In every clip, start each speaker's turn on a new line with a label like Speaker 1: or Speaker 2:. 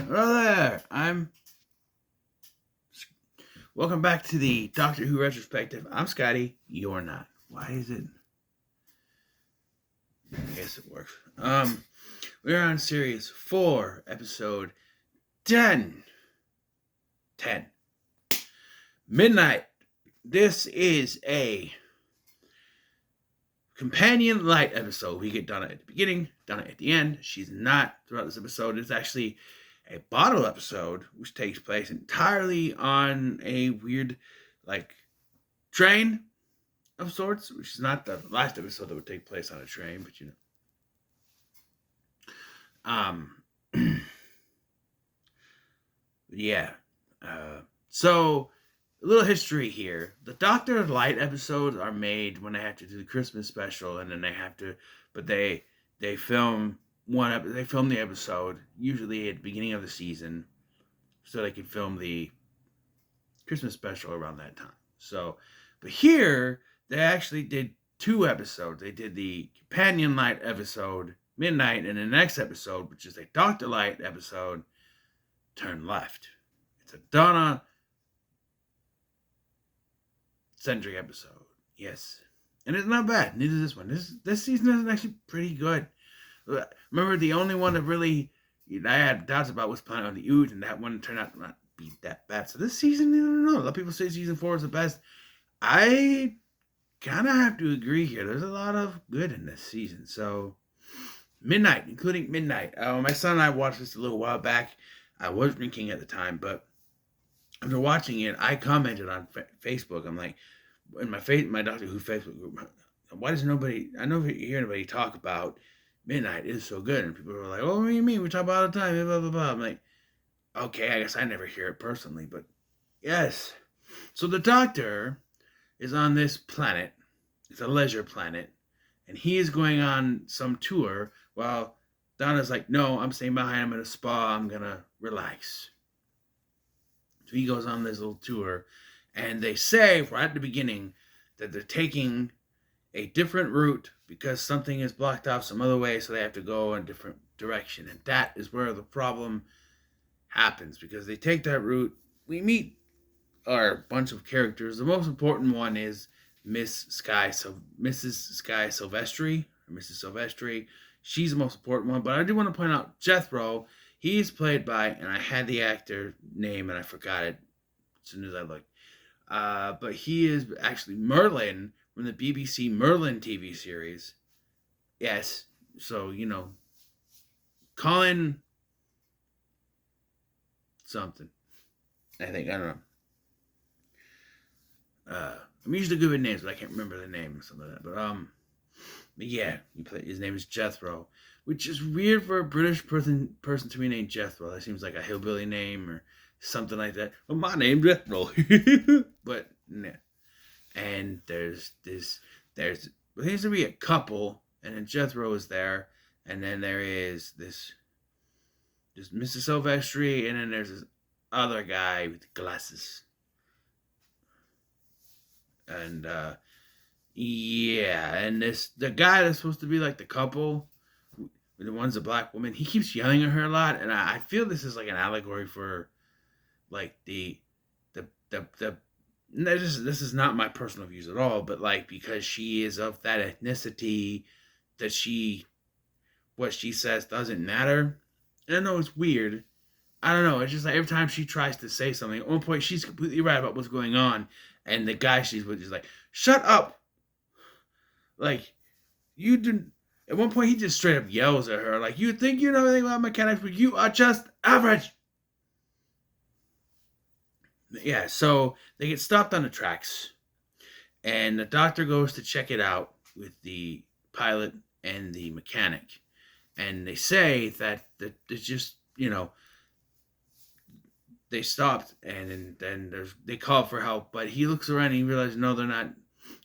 Speaker 1: Hello there. Welcome back to the Doctor Who Retrospective. I'm Scotty. You're not. Why is it? I guess it works. We're on series 4, episode 10. 10. Midnight. This is a companion light episode. We get Donna at the beginning, Donna at the end. She's not throughout this episode. It's actually a bottle episode, which takes place entirely on a weird, train of sorts, which is not the last episode that would take place on a train, but yeah. So a little history here. The Doctor Light episodes are made when they have to do the Christmas special, and then they have to, but they film they film the episode usually at the beginning of the season, so they can film the Christmas special around that time. So, but here they actually did 2 episodes. They did the companion light episode, Midnight, and the next episode, which is a Doctor Light episode, Turn Left. It's a Donna centric episode. Yes. And it's not bad. Neither is this one. This season is actually pretty good. Remember, the only one that really I had doubts about was Planet of the Ood, and that one turned out to not be that bad. So this season, I don't know. A lot of people say season 4 is the best. I kind of have to agree here. There's a lot of good in this season. So Midnight, including Midnight. My son and I watched this a little while back. I was drinking at the time, but after watching it, I commented on Facebook. I'm like, in my Doctor Who Facebook group, why does nobody? I never hear anybody talk about Midnight. It is so good, and people were like, "Oh, what do you mean? We talk about it all the time." Blah blah blah. I'm like, okay, I guess I never hear it personally, but yes. So the Doctor is on this planet. It's a leisure planet, and he is going on some tour while Donna's like, "No, I'm staying behind. I'm in a spa. I'm gonna relax." So he goes on this little tour, and they say right at the beginning that they're taking a different route because something is blocked off some other way, so they have to go in a different direction. And that is where the problem happens, because they take that route. We meet our bunch of characters. The most important one is Mrs. Sky Silvestri, or Mrs. Silvestri. She's the most important one, but I do want to point out Jethro. He's played by, and I had the actor name and I forgot it as soon as I looked. But he is actually Merlin from the BBC Merlin TV series. Yes, so Colin something. I think, I don't know. I'm usually good with names, but I can't remember the name or something like that. But yeah, his name is Jethro, which is weird for a British person to be named Jethro. That seems like a hillbilly name or something like that. Well, my name's Jethro, but nah. And there seems to be a couple, and then Jethro is there, and then there is this Mrs. Silvestri, and then there's this other guy with glasses. And yeah, and the guy that's supposed to be like the couple, the one's a black woman, he keeps yelling at her a lot, and I feel this is like an allegory for like the this is not my personal views at all, but like, because she is of that ethnicity, that what she says doesn't matter. And I know it's weird. I don't know. It's just like every time she tries to say something, at one point she's completely right about what's going on, and the guy she's with is like, "Shut up!" Like, you didn't. At one point, he just straight up yells at her, like, "You think you know anything about mechanics, but you are just average." Yeah, so they get stopped on the tracks, and the Doctor goes to check it out with the pilot and the mechanic, and they say that it's just they stopped, and then they call for help, but he looks around and he realizes, no, they're not.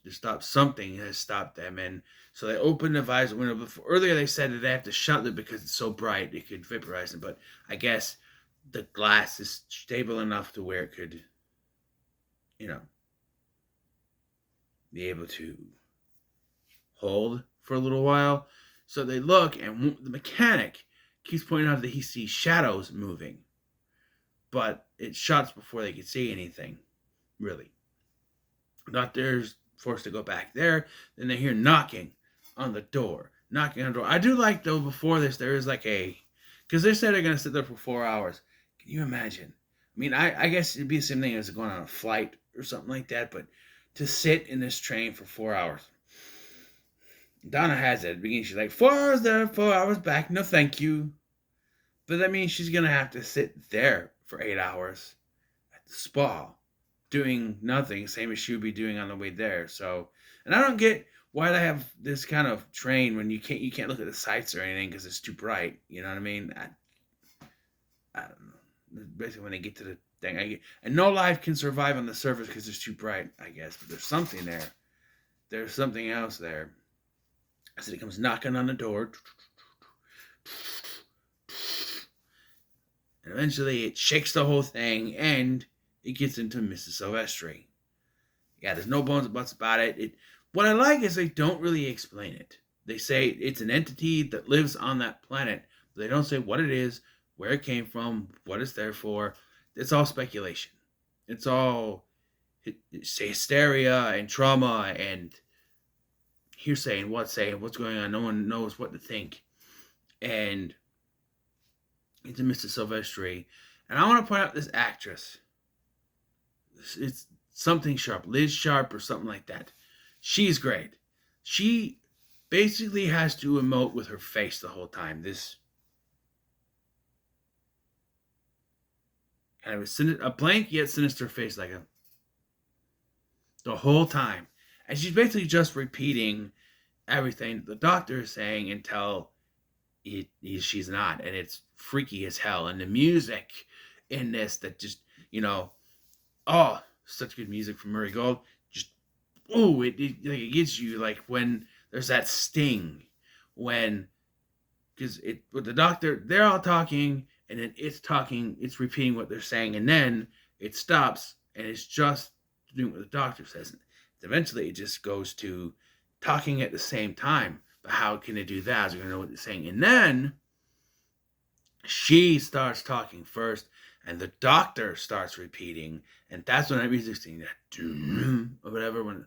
Speaker 1: They stopped. Something has stopped them, and so they open the visor window. Before, earlier they said that they have to shut it because it's so bright it could vaporize them, but I guess the glass is stable enough to where it could, you know, be able to hold for a little while. So they look, and the mechanic keeps pointing out that he sees shadows moving, but it shuts before they can see anything, really. Doctor's forced to go back there. Then they hear knocking on the door. Knocking on the door. I do like, though, before this, there is like a... Because they said they're going to sit there for 4 hours. Can you imagine? I mean, I guess it'd be the same thing as going on a flight or something like that, but to sit in this train for 4 hours. Donna has it at the beginning. She's like, 4 hours there, 4 hours back. No, thank you. But that means she's going to have to sit there for 8 hours at the spa doing nothing, same as she would be doing on the way there. So, and I don't get why they have this kind of train when you can't look at the sights or anything because it's too bright. You know what I mean? I don't know. Basically, when they get to the thing, and no life can survive on the surface because it's too bright, I guess. But there's something there. There's something else there. So he comes knocking on the door. And eventually it shakes the whole thing and it gets into Mrs. Silvestri. Yeah, there's no bones and buts about it. What I like is they don't really explain it. They say it's an entity that lives on that planet. But they don't say what it is, where it came from, what it's there for. It's all speculation. It's all hysteria and trauma and hearsay and what's going on. No one knows what to think. And it's a Mr. Silvestri. And I want to point out this actress. It's something Sharp. Liz Sharp or something like that. She's great. She basically has to emote with her face the whole time. This kind of a blank yet sinister face like the whole time. And she's basically just repeating everything the doctor is saying until she's not. And it's freaky as hell. And the music in this that just, such good music from Murray Gold. Just, it gets you like when there's that sting. Because with the doctor, they're all talking and then it's repeating what they're saying. And then it stops and it's just doing what the doctor says. And eventually it just goes to talking at the same time. But how can it do that? So you're going to know what they're saying. And then she starts talking first. And the doctor starts repeating. And that's when that music's singing that or whatever. And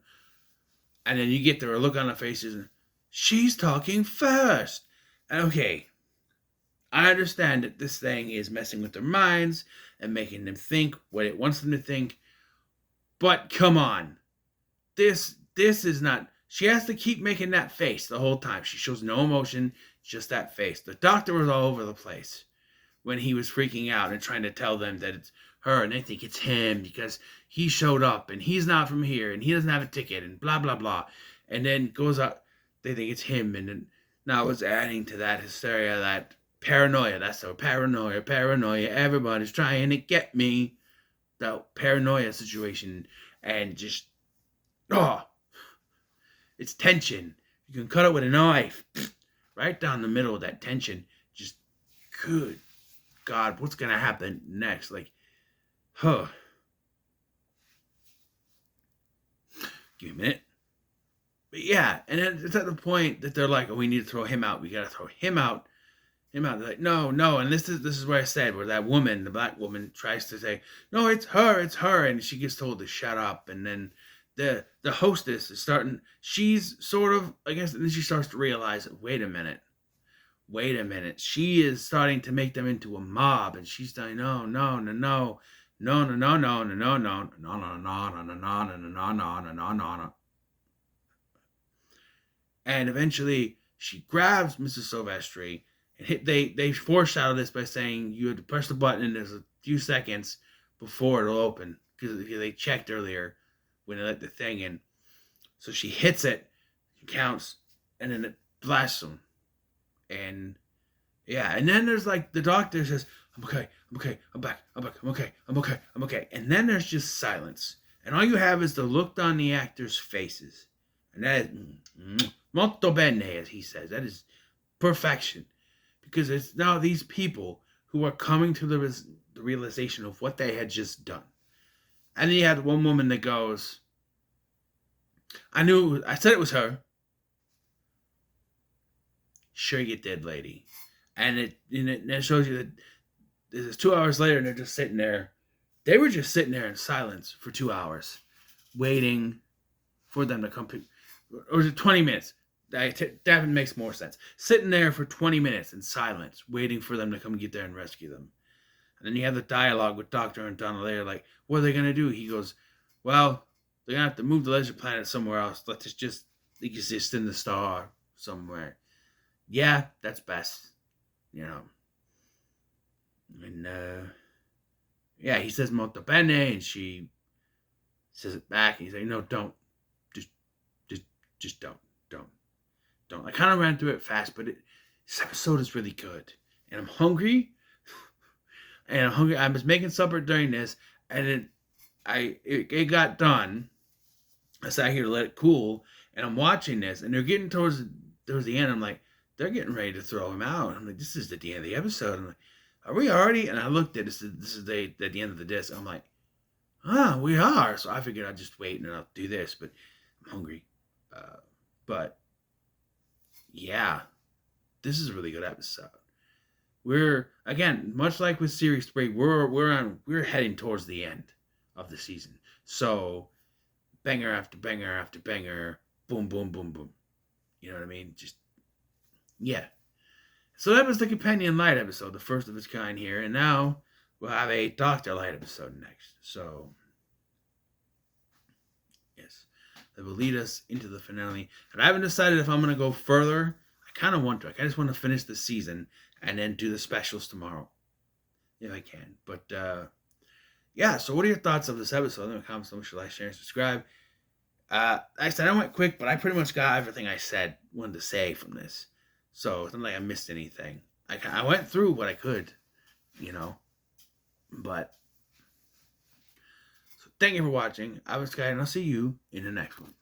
Speaker 1: then you get their look on their faces. And she's talking first. And okay. I understand that this thing is messing with their minds. And making them think what it wants them to think. But come on. This is not... She has to keep making that face the whole time. She shows no emotion. Just that face. The doctor was all over the place when he was freaking out and trying to tell them that it's her and they think it's him because he showed up and he's not from here and he doesn't have a ticket and blah, blah, blah. And then goes out, they think it's him. And then now it's adding to that hysteria, that paranoia. That's so paranoia. Everybody's trying to get me. That paranoia situation. And just, it's tension. You can cut it with a knife. Right down the middle of that tension. Just, good God, what's going to happen next? Like, Give me a minute. But yeah, and then it's at the point that they're like, we need to throw him out. We got to throw him out. They're like, no. And this is where I said, where that woman, the black woman, tries to say, no, it's her. And she gets told to shut up. And then the hostess is starting, she's sort of, I guess, and then she starts to realize, wait a minute. She is starting to make them into a mob, and she's saying, no. And eventually, she grabs Mrs. Silvestri, and they foreshadow this by saying you have to press the button, and there's a few seconds before it'll open, because they checked earlier when they let the thing in. So she hits it, counts, and then it blasts them. And yeah, and then there's like the doctor says, I'm okay, I'm back, I'm okay. And then there's just silence. And all you have is the look on the actors' faces. And that is molto bene, as he says. That is perfection. Because it's now these people who are coming to the realization of what they had just done. And then you had one woman that goes, I said it was her. Sure you did, lady. and it shows you that this is 2 hours later, and they're just sitting there. They were just sitting there in silence for 2 hours, waiting for them to come. Or was it 20 minutes? That makes more sense. Sitting there for 20 minutes in silence, waiting for them to come get there and rescue them. And then you have the dialogue with Doctor and Donald later, like, what are they going to do? He goes, well, they're going to have to move the Leisure Planet somewhere else. Let us just exist in the star somewhere. Yeah, that's best. You know. And, yeah, he says molto bene, and she says it back. And he's like, no, don't. Just don't. I kind of ran through it fast, but this episode is really good. And I'm hungry. I was making supper during this, and it got done. I sat here to let it cool, and I'm watching this, and they're getting towards the end. I'm like, they're getting ready to throw him out. I'm like, this is at the end of the episode. I'm like, are we already? And I looked at this is at the end of the disc. I'm like, we are. So I figured I'd just wait and I'll do this, but I'm hungry. But yeah, this is a really good episode. We're, again, much like with Series 3, we're heading towards the end of the season. So banger after banger after banger, boom, boom, boom, boom. You know what I mean? Just, yeah. So that was the Companion Light episode, the first of its kind here. And now we'll have a Doctor Light episode next. So, yes. That will lead us into the finale. And I haven't decided if I'm going to go further. I kind of want to. I just want to finish the season and then do the specials tomorrow. If I can. But, yeah. So what are your thoughts of this episode? Leave a comment, like, share, and subscribe. Like I said, I went quick, but I pretty much got everything I wanted to say from this. So it's not like I missed anything. I went through what I could, you know. But, so thank you for watching. I was Sky, and I'll see you in the next one.